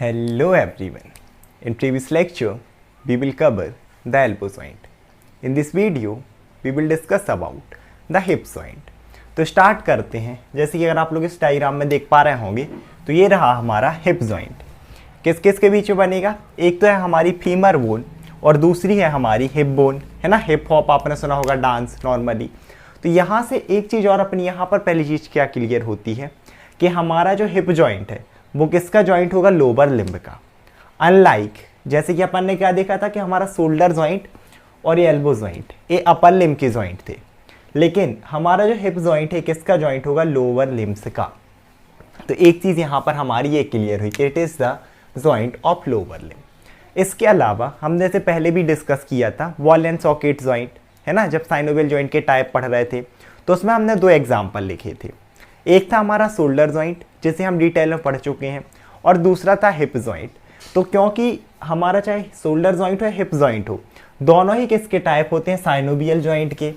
Hello everyone. In previous lecture, we will cover the elbow joint. In this video, we will discuss about the hip joint. तो start करते हैं। जैसे कि अगर आप लोग इस डायग्राम में देख पा रहे होंगे तो ये रहा हमारा हिप जॉइंट। किस किस के बीच में बनेगा? एक तो है हमारी फीमर बोन और दूसरी है हमारी हिप बोन, है ना। हिप हॉप आपने सुना होगा डांस नॉर्मली। तो यहाँ से एक चीज़ और अपनी यहाँ पर पहली चीज़ क्या क्लियर होती है कि हमारा जो हिप जॉइंट है वो किसका जॉइंट होगा? लोअर लिम्ब का। अनलाइक जैसे कि अपन ने क्या देखा था कि हमारा शोल्डर जॉइंट और ये एल्बो जॉइंट ये अपर लिम्ब के जॉइंट थे, लेकिन हमारा जो हिप जॉइंट है किसका जॉइंट होगा? लोअर लिम्ब्स का। तो एक चीज़ यहाँ पर हमारी ये क्लियर हुई कि it is the joint of lower limb. इसके अलावा हमने से पहले भी डिस्कस किया था बॉल एंड सॉकेट जॉइंट, है ना। जब साइनोवियल जॉइंट के टाइप पढ़ रहे थे तो उसमें हमने दो एग्जाम्पल लिखे थे। एक था हमारा शोल्डर जॉइंट जिसे हम डिटेल में पढ़ चुके हैं, और दूसरा था हिप जॉइंट। तो क्योंकि हमारा चाहे शोल्डर जॉइंट हो या हिप जॉइंट हो, दोनों ही किसके टाइप होते हैं? साइनोवियल जॉइंट के।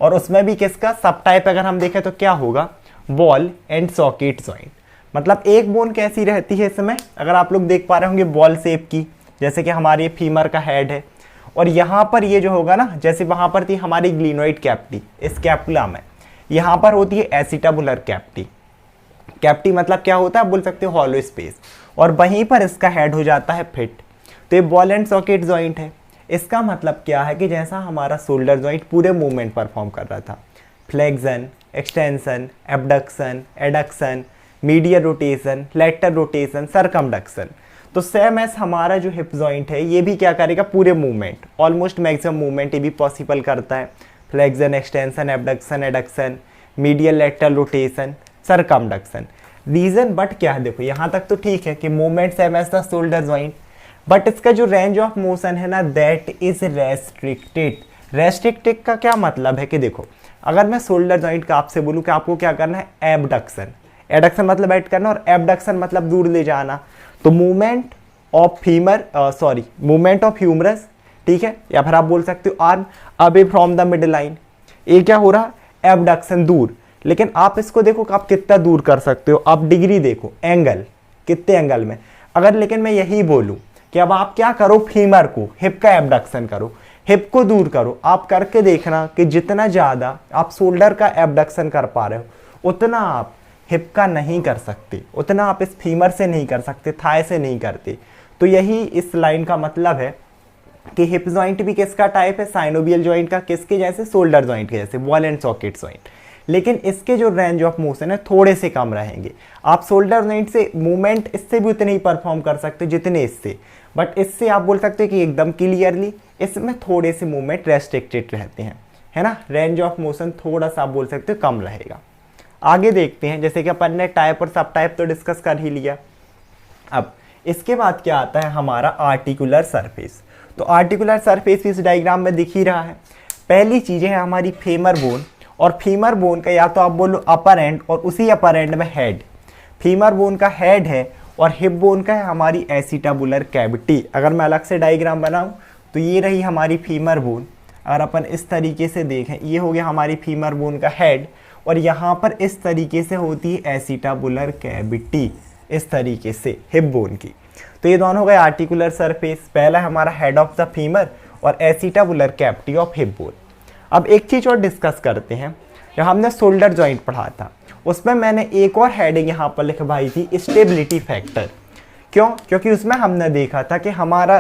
और उसमें भी किसका सब टाइप अगर हम देखें तो क्या होगा? Ball and socket joint. मतलब एक बोन कैसी रहती है इसमें, अगर आप लोग देख पा रहे होंगे बॉल शेप की, जैसे कि हमारे फीमर का हेड है, और यहाँ पर ये जो होगा ना, जैसे वहाँ पर थी हमारी ग्लिनोइड कैप्टी, इस कैपुला में यहाँ पर होती है एसिटाबुलर कैप्टी। कैप्टी मतलब क्या होता है? आप बोल सकते हो हॉलो स्पेस, और वहीं पर इसका हेड हो जाता है फिट। तो ये बॉल एंड सॉकेट जॉइंट है। इसका मतलब क्या है कि जैसा हमारा शोल्डर जॉइंट पूरे मूवमेंट परफॉर्म कर रहा था, flexion, extension, abduction, adduction, medial rotation, lateral rotation, circumduction, तो सेम एस हमारा जो हिप जॉइंट है ये भी क्या करेगा? पूरे मूवमेंट, ऑलमोस्ट मैक्सिमम मूवमेंट ये भी पॉसिबल करता है। Flexion, extension, abduction, adduction, medial lateral rotation, circumduction. Reason but क्या है? देखो यहाँ तक तो ठीक है कि movement same as the shoulder joint, but इसका जो रेंज ऑफ मोशन है ना दैट इज रेस्ट्रिक्टेड। रेस्ट्रिक्टेड का क्या मतलब है कि देखो, अगर मैं शोल्डर जॉइंट का आपसे बोलूँ कि आपको क्या करना है? एबडक्शन। एडक्शन मतलब ऐड करना और एबडक्शन मतलब दूर ले जाना। तो movement of femur movement of humerus, ठीक है, या फिर आप बोल सकते हो arm away from the midline, ये क्या हो रहा? एबडक्शन, दूर। लेकिन आप इसको देखो कि आप कितना दूर कर सकते हो, आप डिग्री देखो, एंगल कितने एंगल में। अगर लेकिन मैं यही बोलूं कि अब आप क्या करो? फीमर को, हिप का एबडक्शन करो, हिप को दूर करो, आप करके देखना कि जितना ज़्यादा आप शोल्डर का एबडक्शन कर पा रहे हो उतना आप हिप का नहीं कर सकते, उतना आप इस फीमर से नहीं कर सकते, थाई से नहीं करते। तो यही इस लाइन का मतलब है कि हिप जॉइंट भी किसका टाइप है? साइनोवियल जॉइंट का। किसके जैसे? शोल्डर जॉइंट के जैसे, बॉल एंड सॉकेट जॉइंट। लेकिन इसके जो रेंज ऑफ मोशन है थोड़े से कम रहेंगे। आप शोल्डर जॉइंट से मूवमेंट इससे भी उतने ही परफॉर्म कर सकते हो जितने इससे, बट इससे आप बोल सकते हो कि एकदम क्लियरली इसमें थोड़े से मूवमेंट रेस्ट्रिक्टेड रहते हैं, है ना। रेंज ऑफ मोशन थोड़ा सा आप बोल सकते हो कम रहेगा। आगे देखते हैं, जैसे कि अपन ने टाइप और सब टाइप तो डिस्कस कर ही लिया। अब इसके बाद क्या आता है? हमारा आर्टिकुलर सरफेस। तो आर्टिकुलर सरफेस इस डायग्राम में दिख ही रहा है। पहली चीज़ है हमारी फीमर बोन, और फीमर बोन का या तो आप बोलो अपर एंड और उसी अपर एंड में हेड। फीमर बोन का हेड है और हिप बोन का है हमारी एसिटाबुलर कैविटी। अगर मैं अलग से डायग्राम बनाऊं तो ये रही हमारी फीमर बोन। अगर अपन इस तरीके से देखें, ये हो गया हमारी फीमर बोन का हेड, और यहाँ पर इस तरीके से होती है एसिटाबुलर कैविटी, इस तरीके से हिप बोन की। तो ये दोनों हो गए आर्टिकुलर सरफेस। पहला हमारा हेड ऑफ द फीमर और acetabular cavity of hip bone. अब एक चीज़ और डिस्कस करते हैं। जब हमने शोल्डर जॉइंट पढ़ा था उसमें मैंने एक और हेडिंग यहाँ पर लिखवाई थी, स्टेबिलिटी फैक्टर। क्यों? क्योंकि उसमें हमने देखा था कि हमारा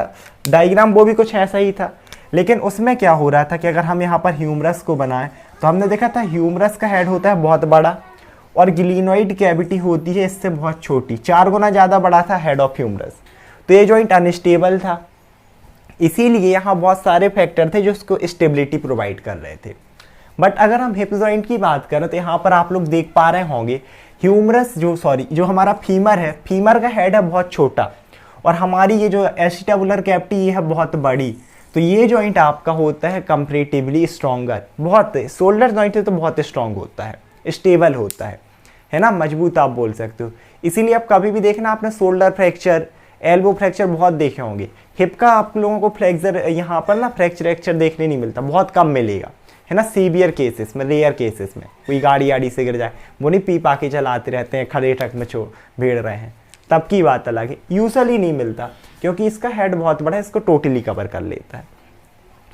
डायग्राम वो भी कुछ ऐसा ही था, लेकिन उसमें क्या हो रहा था कि अगर हम यहाँ पर ह्यूमरस को बनाएं तो हमने देखा था ह्यूमरस का हेड होता है बहुत बड़ा और ग्लिनोइड कैविटी होती है इससे बहुत छोटी, 4 गुना ज़्यादा बड़ा था हेड ऑफ ह्यूमरस। तो ये जॉइंट अनस्टेबल था, इसीलिए यहाँ बहुत सारे फैक्टर थे जो उसको स्टेबिलिटी प्रोवाइड कर रहे थे। बट अगर हम हिप जॉइंट की बात करें तो यहाँ पर आप लोग देख पा रहे होंगे ह्यूमरस जो हमारा फीमर है, फीमर का हेड है बहुत छोटा, और हमारी ये जो एसिटाबुलर कैविटी ये है बहुत बड़ी। तो ये जॉइंट आपका होता है कंपैरेटिवली स्ट्रॉन्गर, बहुत शोल्डर जॉइंट से तो बहुत स्ट्रॉन्ग होता है, स्टेबल होता है ना, मजबूत आप बोल सकते हो। इसीलिए आप कभी भी देखना आपने शोल्डर फ्रैक्चर, एल्बो फ्रैक्चर बहुत देखे होंगे। हिप का आप लोगों को फ्रैक्चर यहाँ पर ना फ्रैक्चर देखने नहीं मिलता, बहुत कम मिलेगा, है ना। सीवियर केसेस में, रेयर केसेस में, कोई गाड़ी आड़ी से गिर जाए, वो नहीं पी पा के चलाते रहते हैं, खड़े ट्रक में भेड़ रहे हैं, तब की बात अलग है, यूजुअली नहीं मिलता क्योंकि इसका हेड बहुत बड़ा है, इसको टोटली कवर कर लेता है।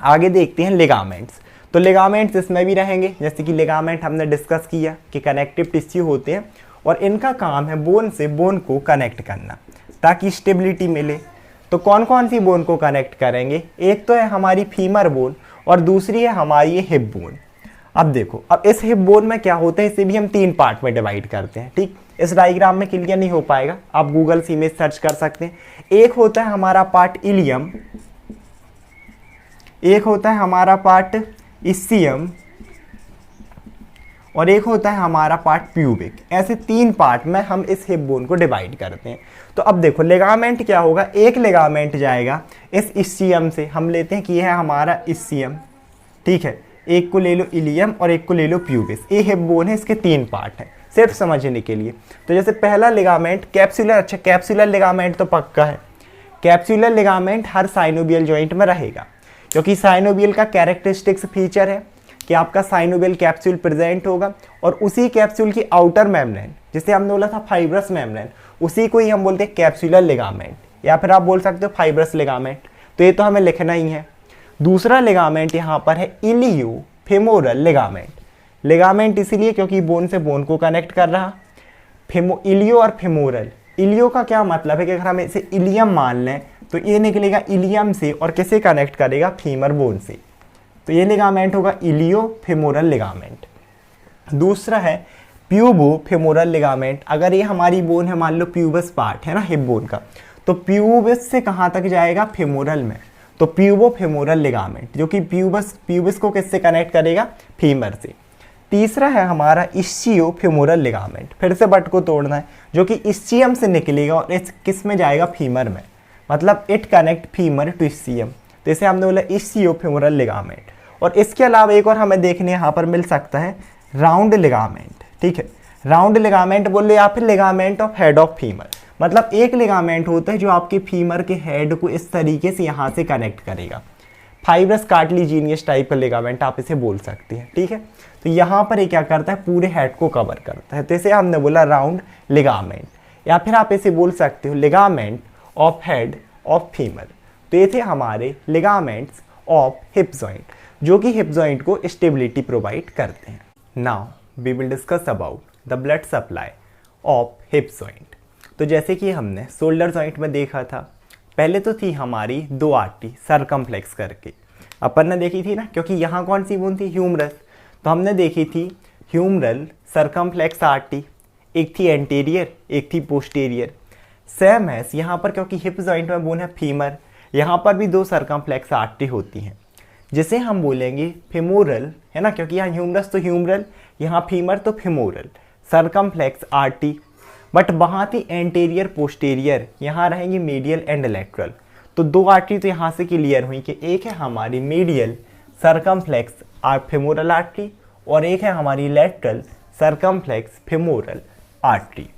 आगे देखते हैं लिगामेंट्स। तो लिगामेंट्स इसमें भी रहेंगे, जैसे कि लिगामेंट हमने डिस्कस किया कि कनेक्टिव टिश्यू होते हैं और इनका काम है बोन से बोन को कनेक्ट करना ताकि स्टेबिलिटी मिले। तो कौन कौन सी बोन को कनेक्ट करेंगे, एक तो है हमारी फीमर बोन और दूसरी है हमारी ये हिप बोन। अब देखो, अब इस हिप बोन में क्या होता है, इसे भी हम 3 पार्ट में डिवाइड करते हैं। ठीक, इस डायग्राम में क्लियर नहीं हो पाएगा, आप गूगल से इमेज सर्च कर सकते हैं। एक होता है हमारा पार्ट इलियम, एक होता है हमारा पार्ट इस्सियम और एक होता है हमारा पार्ट प्यूबिक। ऐसे 3 पार्ट में हम इस हिप बोन को डिवाइड करते हैं। तो अब देखो लिगामेंट क्या होगा, एक लिगामेंट जाएगा इस इस्सियम से, हम लेते हैं कि यह है हमारा इस्सियम, ठीक है, एक को ले लो इलियम और एक को ले लो प्यूबिस। ये हिप बोन है, इसके 3 पार्ट हैं सिर्फ समझने के लिए। तो जैसे पहला लिगामेंट कैप्सुलर, अच्छा कैप्सुलर लिगामेंट तो पक्का है, कैप्सुलर लिगामेंट हर साइनोवियल जॉइंट में रहेगा क्योंकि साइनोवियल का कैरेक्टरिस्टिक्स फीचर है कि आपका साइनोवियल कैप्सूल प्रेजेंट होगा और उसी कैप्सूल की आउटर मेम्ब्रेन, जिसे हमने बोला था फाइब्रस मेम्ब्रेन, उसी को ही हम बोलते हैं कैप्सुलर लिगामेंट या फिर आप बोल सकते हो फाइब्रस लिगामेंट। तो ये तो हमें लिखना ही है। दूसरा लिगामेंट यहाँ पर है इलियो फेमोरल लिगामेंट। लिगामेंट इसीलिए क्योंकि बोन से बोन को कनेक्ट कर रहा। इलियो और फेमोरल, इलियो का क्या मतलब है कि अगर हम इसे इलियम मान लें तो ये निकलेगा इलियम से और किसे कनेक्ट करेगा, फीमर बोन से। तो ये लिगामेंट होगा इलियो फेमोरल लिगामेंट। दूसरा है प्यूबो फेमोरल लिगामेंट। अगर ये हमारी बोन है, मान लो प्यूबस पार्ट है ना हिप बोन का, तो प्यूबस से कहाँ तक जाएगा, फेमोरल में, तो प्यूबो फेमोरल लिगामेंट जो कि प्यूबस को किससे कनेक्ट करेगा, फीमर से। तीसरा है हमारा इस्चियो फेमोरल लिगामेंट, फिर से बट को तोड़ना है, जो कि इस्चियम से निकलेगा और इस किस में जाएगा, फीमर में, मतलब it connect femur to ischium. तो इसे हमने बोला इस्चियो फेमोरल लिगामेंट। और इसके अलावा एक और हमें देखने यहाँ पर मिल सकता है राउंड लिगामेंट, ठीक है, राउंड लिगामेंट बोल लो या फिर ligament of head of femur. मतलब एक लिगामेंट होता है जो आपके फीमर के हेड को इस तरीके से यहाँ से कनेक्ट करेगा, फाइब्रस कार्टिलेजिनियस टाइप का लिगामेंट आप इसे बोल सकते हैं, ठीक है। तो यहाँ पर ये क्या करता है, पूरे हेड को कवर करता है, तो इसे हमने बोला राउंड लिगामेंट, या फिर आप इसे बोल सकते हो ligament of head of femur. तो ये थे हमारे लिगामेंट्स ऑफ हिप जॉइंट जो कि हिप जॉइंट को स्टेबिलिटी प्रोवाइड करते हैं। Now we will discuss about the blood supply of hip joint. तो जैसे कि हमने शोल्डर जॉइंट में देखा था, पहले तो थी हमारी 2 आर्टरी सरकमफ्लेक्स करके, अपन ने देखी थी ना, क्योंकि यहाँ कौन सी बोन थी, ह्यूमरस, तो हमने देखी थी ह्यूमरल सरकमफ्लेक्स आर्टरी, एक थी एंटीरियर एक थी पोस्टीरियर। सेम है यहाँ पर, क्योंकि हिप जॉइंट में बोन है फीमर, यहाँ पर भी 2 सरकमफ्लेक्स आर्टरी होती हैं जिसे हम बोलेंगे फेमोरल, है ना, क्योंकि यहाँ ह्यूमरस तो ह्यूमरल, यहाँ फीमर तो फेमोरल सरकमफ्लेक्स आर्टरी। बट वहाँ थी एंटीरियर पोस्टीरियर, यहाँ रहेंगी मीडियल एंड लेटरल। तो 2 आर्टरी तो यहाँ से क्लियर हुई कि एक है हमारी मीडियल सरकमफ्लेक्स फेमोरल आर्टरी और एक है हमारी लेटरल सरकमफ्लेक्स फेमोरल आर्टरी।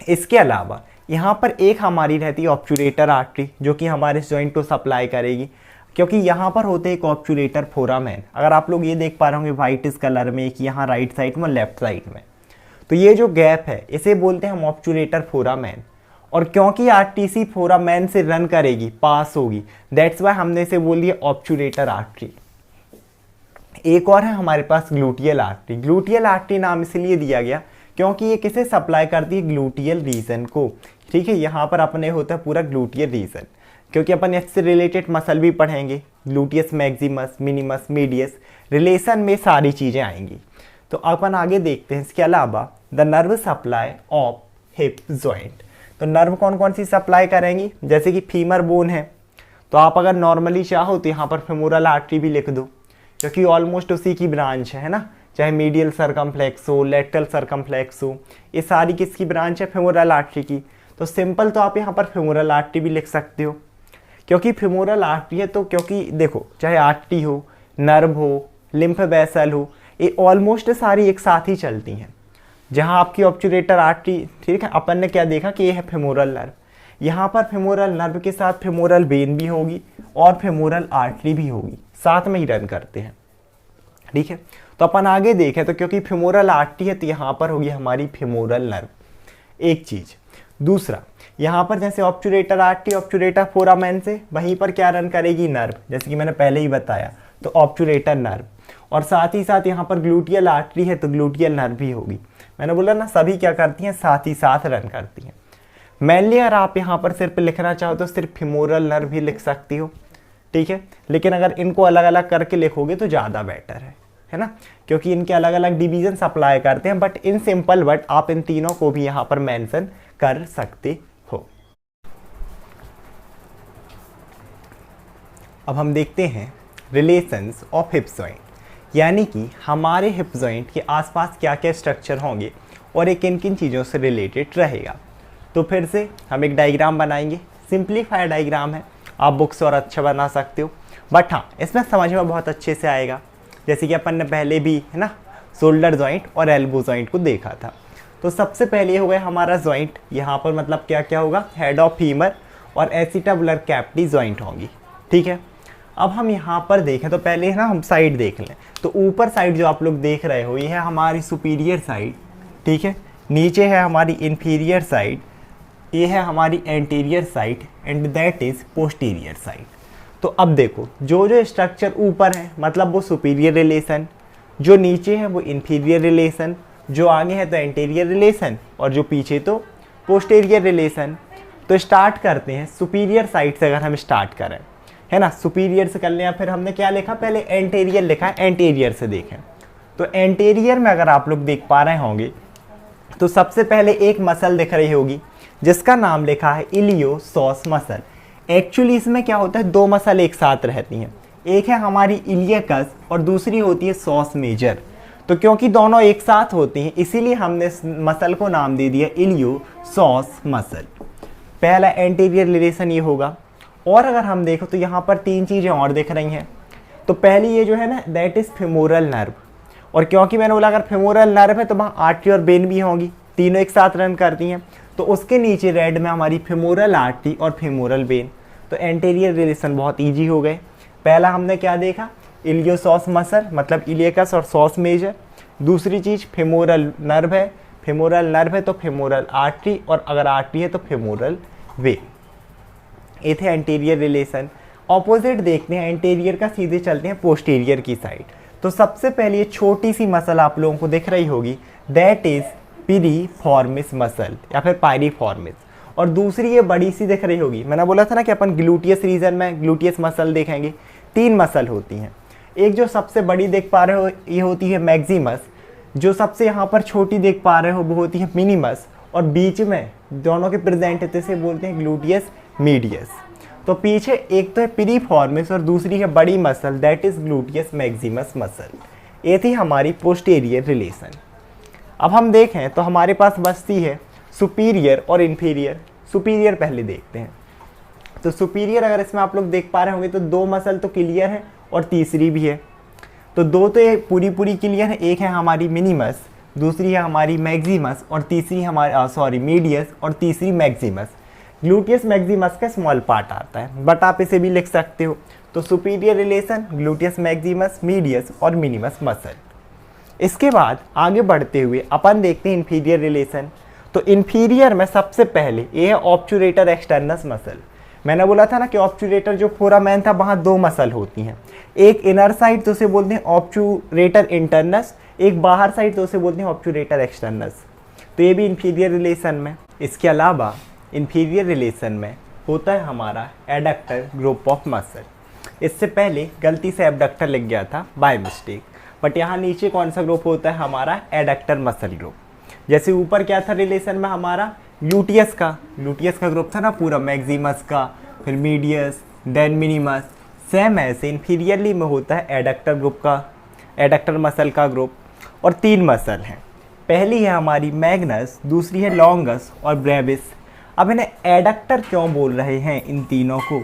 इसके अलावा यहाँ पर एक हमारी रहती है ऑब्चुरेटर आर्टरी जो कि हमारे इस जॉइंट को सप्लाई करेगी, क्योंकि यहाँ पर होते हैं ऑब्चुरेटर फोरामेन। अगर आप लोग ये देख पा रहे होंगे वाइट इस कलर में, एक यहाँ राइट साइड में लेफ्ट साइड में, तो ये जो गैप है इसे बोलते हैं हम ऑब्चुरेटर फोरामेन। और क्योंकि आर्टरी फोरामेन से रन करेगी, पास होगी, दैट्स वाई हमने इसे बोल दिया ऑब्चुरेटर आर्टरी। एक और है हमारे पास ग्लूटियल आर्टरी। ग्लूटियल आर्टरी नाम इसलिए दिया गया क्योंकि ये किसे सप्लाई करती है, ग्लूटियल रीजन को, ठीक है। यहाँ पर अपने होता है पूरा ग्लूटियल रीजन, क्योंकि अपन इससे रिलेटेड मसल भी पढ़ेंगे, gluteus Maximus, minimus, medius, relation में सारी चीज़ें आएंगी। तो अपन आगे देखते हैं। इसके अलावा the nerve supply of hip joint, तो नर्व कौन कौन सी सप्लाई करेंगी, जैसे कि फीमर बोन है तो आप अगर नॉर्मली चाहो तो यहाँ पर फेमोरल आर्टरी भी लिख दो, क्योंकि ऑलमोस्ट उसी की ब्रांच है ना, चाहे मीडियल सरकमफ्लेक्स हो, लेटरल सरकमफ्लेक्स हो, ये सारी किसकी ब्रांच है, फेमोरल आर्टरी की। तो सिंपल तो आप यहाँ पर फेमोरल आर्टरी भी लिख सकते हो, क्योंकि फेमोरल आर्टरी है, तो क्योंकि देखो चाहे आर्टरी हो, नर्व हो, लिम्फ वेसल हो, ये ऑलमोस्ट सारी एक साथ ही चलती हैं। जहाँ आपकी ऑब्चुरेटर आर्टरी, ठीक है, अपन ने क्या देखा कि ये है फेमोरल नर्व, यहाँ पर फेमोरल नर्व के साथ फेमोरल वेन भी होगी और फेमोरल आर्टरी भी होगी, साथ में ही रन करते हैं, ठीक है। तो अपन आगे देखें तो क्योंकि फेमोरल आर्टरी है तो यहाँ पर होगी हमारी फेमोरल नर्व, एक चीज़। दूसरा, यहाँ पर जैसे ऑब्चुरेटर आर्टरी ऑब्चुरेटर फोरामेन से वहीं पर क्या रन करेगी, नर्व, जैसे कि मैंने पहले ही बताया, तो ऑब्चुरेटर नर्व। और साथ ही साथ यहाँ पर ग्लूटियल आर्टरी है तो ग्लूटियल नर्व भी होगी। मैंने बोला ना सभी क्या करती हैं, साथ ही साथ रन करती हैं। मेनली अगर आप यहाँ पर सिर्फ लिखना चाहो तो सिर्फ फिमोरल नर्व भी लिख सकती हो, ठीक है, लेकिन अगर इनको अलग अलग करके लिखोगे तो ज़्यादा बेटर है ना, क्योंकि इनके अलग अलग डिवीजन अप्लाई करते हैं। बट इन सिंपल वर्ड आप इन तीनों को भी यहाँ पर मेंशन कर सकते हो। अब हम देखते हैं रिलेशंस ऑफ हिप जॉइंट, यानी कि हमारे हिप जॉइंट के आसपास क्या क्या स्ट्रक्चर होंगे और ये किन किन चीज़ों से रिलेटेड रहेगा। तो फिर से हम एक डायग्राम बनाएंगे, सिंप्लीफाइड डायग्राम है, आप बुक्स और अच्छा बना सकते हो, बट हाँ इसमें समझ में बहुत अच्छे से आएगा। जैसे कि अपन ने पहले भी है ना शोल्डर जॉइंट और एल्बो जॉइंट को देखा था। तो सबसे पहले हो गया हमारा जॉइंट, यहाँ पर मतलब क्या क्या होगा, हेड ऑफ फीमर और एसिटाबुलर कैविटी जॉइंट होंगी, ठीक है। अब हम यहाँ पर देखें तो पहले ना हम साइड देख लें। तो ऊपर साइड जो आप लोग देख रहे हो ये है हमारी सुपीरियर साइड, ठीक है, नीचे है हमारी इंफीरियर साइड, ये है हमारी anterior side and that is posterior side. तो अब देखो जो जो स्ट्रक्चर ऊपर है मतलब वो सुपीरियर रिलेशन, जो नीचे है वो इंफीरियर रिलेशन, जो आगे है तो एंटीरियर रिलेशन और जो पीछे तो पोस्टीरियर रिलेशन। तो स्टार्ट करते हैं सुपीरियर साइड से, अगर हम स्टार्ट करें है ना, सुपीरियर से कर लें, फिर हमने क्या लिखा, पहले एंटीरियर लिखा है, एंटीरियर से देखें। तो एंटीरियर में अगर आप लोग देख पा रहे होंगे तो सबसे पहले एक मसल दिख रही होगी जिसका नाम लिखा है इलियोसॉस मसल। एक्चुअली इसमें क्या होता है, दो मसल एक साथ रहती हैं, एक है हमारी इलियकस और दूसरी होती है सॉस मेजर। तो क्योंकि दोनों एक साथ होती हैं इसीलिए हमने इस मसल को नाम दे दिया इलियोसॉस मसल। पहला एंटीरियर रिलेशन ये होगा। और अगर हम देखो तो यहाँ पर तीन चीज़ें और दिख रही हैं। तो पहली ये जो है ना दैट इज़ फेमोरल नर्व, और क्योंकि मैंने बोला अगर फेमोरल नर्व है तो वहाँ आर्टरी और वेन भी होंगी, तीनों एक साथ रन करती हैं। तो उसके नीचे रेड में हमारी फेमोरल आर्टरी और फेमोरल वेन। तो एंटीरियर रिलेशन बहुत ईजी हो गए। पहला हमने क्या देखा, इलियोसॉस मसल मतलब इलियकस और सॉस मेजर। दूसरी चीज़ फेमोरल नर्व है, फेमोरल नर्व है तो फेमोरल आर्टरी, और अगर आर्टरी है तो फेमोरल वेन। ये थे एंटीरियर रिलेशन। ऑपोजिट देखते हैं एंटीरियर का, सीधे चलते हैं पोस्टीरियर की साइड। तो सबसे पहले ये छोटी सी मसल आप लोगों को दिख रही होगी, दैट इज पिरिफॉर्मिस मसल या फिर पायरिफॉर्मिस। और दूसरी ये बड़ी सी दिख रही होगी, मैंने बोला था ना कि अपन ग्लूटियस रीजन में ग्लूटियस मसल देखेंगे। तीन मसल होती हैं, एक जो सबसे बड़ी देख पा रहे हो ये होती है मैक्सिमस, जो सबसे यहाँ पर छोटी देख पा रहे हो वो होती है मिनिमस, और बीच में दोनों के प्रेजेंट होते से बोलते हैं ग्लूटियस मीडियस। तो पीछे एक तो है पिरिफॉर्मिस और दूसरी है बड़ी muscle that is gluteus Maximus muscle. ये थी हमारी पोस्टीरियर रिलेशन। अब हम देखें तो हमारे पास बचती है सुपीरियर और इन्फीरियर। सुपीरियर पहले देखते हैं। तो सुपीरियर अगर इसमें आप लोग देख पा रहे होंगे तो दो मसल तो क्लियर है और तीसरी भी है। तो दो तो ये पूरी पूरी क्लियर है, एक है हमारी मिनिमस, दूसरी है हमारी मैक्सिमस और तीसरी हमारी मीडियस और तीसरी मैक्सिमस। ग्लूटियस मैक्सिमस का स्मॉल पार्ट आता है बट आप इसे भी लिख सकते हो। तो superior relation gluteus Maximus, medius और मिनिमस मसल। इसके बाद आगे बढ़ते हुए अपन देखते हैं इन्फीरियर रिलेशन। तो इन्फीरियर में सबसे पहले ये है ऑब्चुरेटर एक्सटर्नस मसल। मैंने बोला था ना कि ऑब्चुरेटर जो फोरामेन था वहाँ दो मसल होती हैं, एक इनर साइड तो उसे बोलते हैं ऑब्चुरेटर इंटरनस, एक बाहर साइड तो उसे बोलते हैं ऑब्चुरेटर एक्सटर्नस। तो ये भी इन्फीरियर रिलेशन में। इसके अलावा इन्फीरियर रिलेशन में होता है हमारा एडक्टर ग्रुप ऑफ मसल। इससे पहले गलती से एबडक्टर लिख गया था बाय मिस्टेक, बट यहाँ नीचे कौन सा ग्रुप होता है हमारा, एडक्टर मसल ग्रुप। जैसे ऊपर क्या था रिलेशन में हमारा ग्लूटियस का ग्रुप था ना पूरा, मैक्सिमस का, फिर मीडियस, देन मिनिमस। सेम ऐसे इन्फीरियरली में होता है एडक्टर ग्रुप का, एडक्टर मसल का ग्रुप। और तीन मसल हैं, पहली है हमारी मैग्नस, दूसरी है लॉन्गस और ब्रेविस। अब इन्हें एडक्टर क्यों बोल रहे हैं इन तीनों को,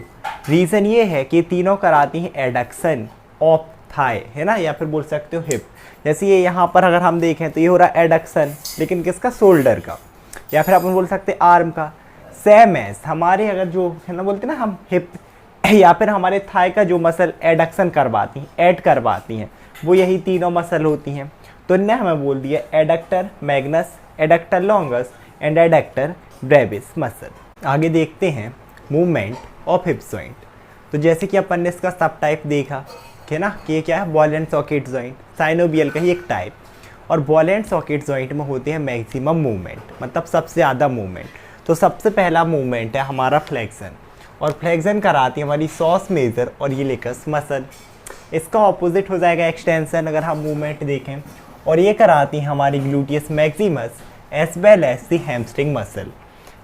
रीज़न ये है कि तीनों कराती हैं एडक्शन ऑफ थाई, है ना, या फिर बोल सकते हो हिप। जैसे ये यहाँ पर अगर हम देखें तो ये हो रहा है एडक्शन, लेकिन किसका, शोल्डर का, या फिर अपन बोल सकते हैं आर्म का। सेम एस हमारे अगर जो है ना बोलते हैं ना हम हिप या फिर हमारे थाई का जो मसल एडक्शन करवाती हैं, ऐड करवाती हैं, वो यही तीनों मसल होती हैं। तो इनने हमें बोल दिया adductor Magnus, adductor longus and adductor Brevis muscle. आगे देखते हैं मूवमेंट ऑफ हिप जॉइंट। तो जैसे कि अपन ने इसका सब टाइप देखा कि ना कि ये क्या है, ball and socket joint, synovial का ही एक टाइप। और बॉल एंड सॉकेट जॉइंट में होते हैं मैक्सिमम मूवमेंट, मतलब सबसे ज़्यादा मूवमेंट। तो सबसे पहला मूवमेंट है हमारा फ्लेक्शन, और फ्लेक्शन कराती है हमारी सॉस मेजर और यूलिकस मसल। इसका ऑपोजिट हो जाएगा एक्सटेंशन अगर हम मूवमेंट देखें, और ये कराती है हमारी gluteus maximus as well as the hamstring muscle.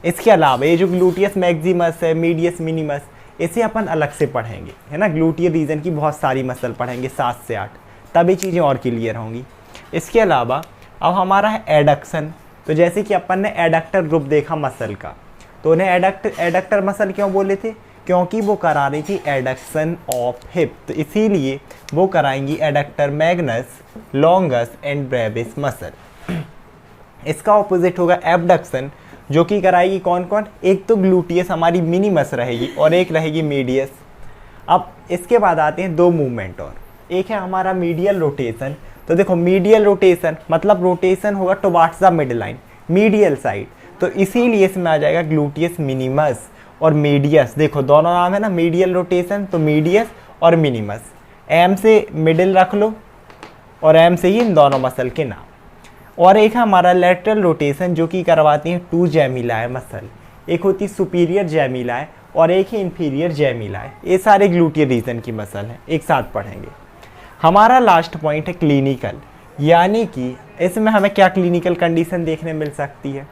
इसके अलावा ये जो ग्लूटियस मैक्सिमस है, मीडियस मिनिमस, इसे अपन अलग से पढ़ेंगे, है ना। ग्लूटियल रीजन की बहुत सारी मसल पढ़ेंगे, 7 से 8, तभी चीज़ें और क्लियर होंगी। इसके अलावा अब हमारा है एडक्शन। तो जैसे कि अपन ने एडक्टर ग्रुप देखा मसल का, तो उन्हें एडक्टर मसल क्यों बोले थे, क्योंकि वो करा रही थी एडक्शन ऑफ हिप, तो इसीलिए वो कराएंगी adductor magnus, longus and brevis muscle. इसका ऑपोजिट होगा एबडक्शन, जो कि कराएगी कौन कौन, एक तो ग्लूटियस हमारी मिनिमस रहेगी और एक रहेगी मीडियस। अब इसके बाद आते हैं 2 मूवमेंट और, एक है हमारा मीडियल रोटेशन। तो देखो मीडियल रोटेशन मतलब रोटेशन होगा towards the mid line, medial side, तो इसीलिए इसमें आ जाएगा ग्लूटियस मिनिमस और मीडियस। देखो दोनों नाम है ना, मीडियल रोटेशन, तो मीडियस और मिनिमस, एम से मिडिल रख लो और एम से ही इन दोनों मसल के नाम। और एक है हमारा लेटरल रोटेशन, जो कि करवाती हैं 2 जेमिलाए मसल, एक होती सुपीरियर जेमिलाए और एक ही इंफीरियर जेमिलाए। ये सारे ग्लूटियल रीजन की मसल हैं, एक साथ पढ़ेंगे। हमारा लास्ट पॉइंट है क्लिनिकल, यानी कि इसमें हमें क्या क्लिनिकल कंडीशन देखने मिल सकती है।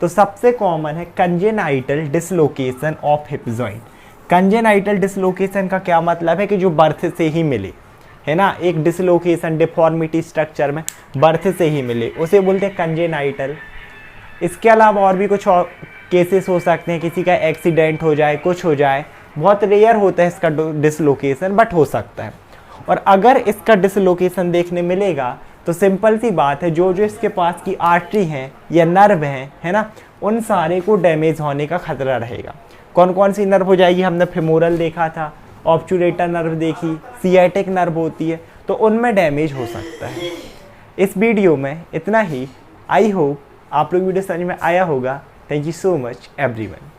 तो सबसे कॉमन है congenital dislocation of hip joint. Congenital dislocation का क्या मतलब है कि जो बर्थ से ही मिले, है ना, एक डिसलोकेशन डिफॉर्मिटी स्ट्रक्चर में बर्थ से ही मिले, उसे बोलते हैं कंजेनाइटल। इसके अलावा और भी कुछ और केसेस हो सकते हैं, किसी का एक्सीडेंट हो जाए, कुछ हो जाए, बहुत रेयर होता है इसका डिसलोकेशन, बट हो सकता है। और अगर इसका डिसलोकेशन देखने मिलेगा तो सिंपल सी बात है, जो जो इसके पास की आर्टरी हैं या नर्व हैं, है ना, उन सारे को डैमेज होने का खतरा रहेगा। कौन कौन सी नर्व हो जाएगी, हमने फेमोरल देखा था, ऑब्चुरेटर नर्व देखी, सियाटिक नर्व होती है, तो उनमें डैमेज हो सकता है। इस वीडियो में इतना ही। आई होप आप लोग वीडियो समझ में आया होगा। Thank you so much everyone.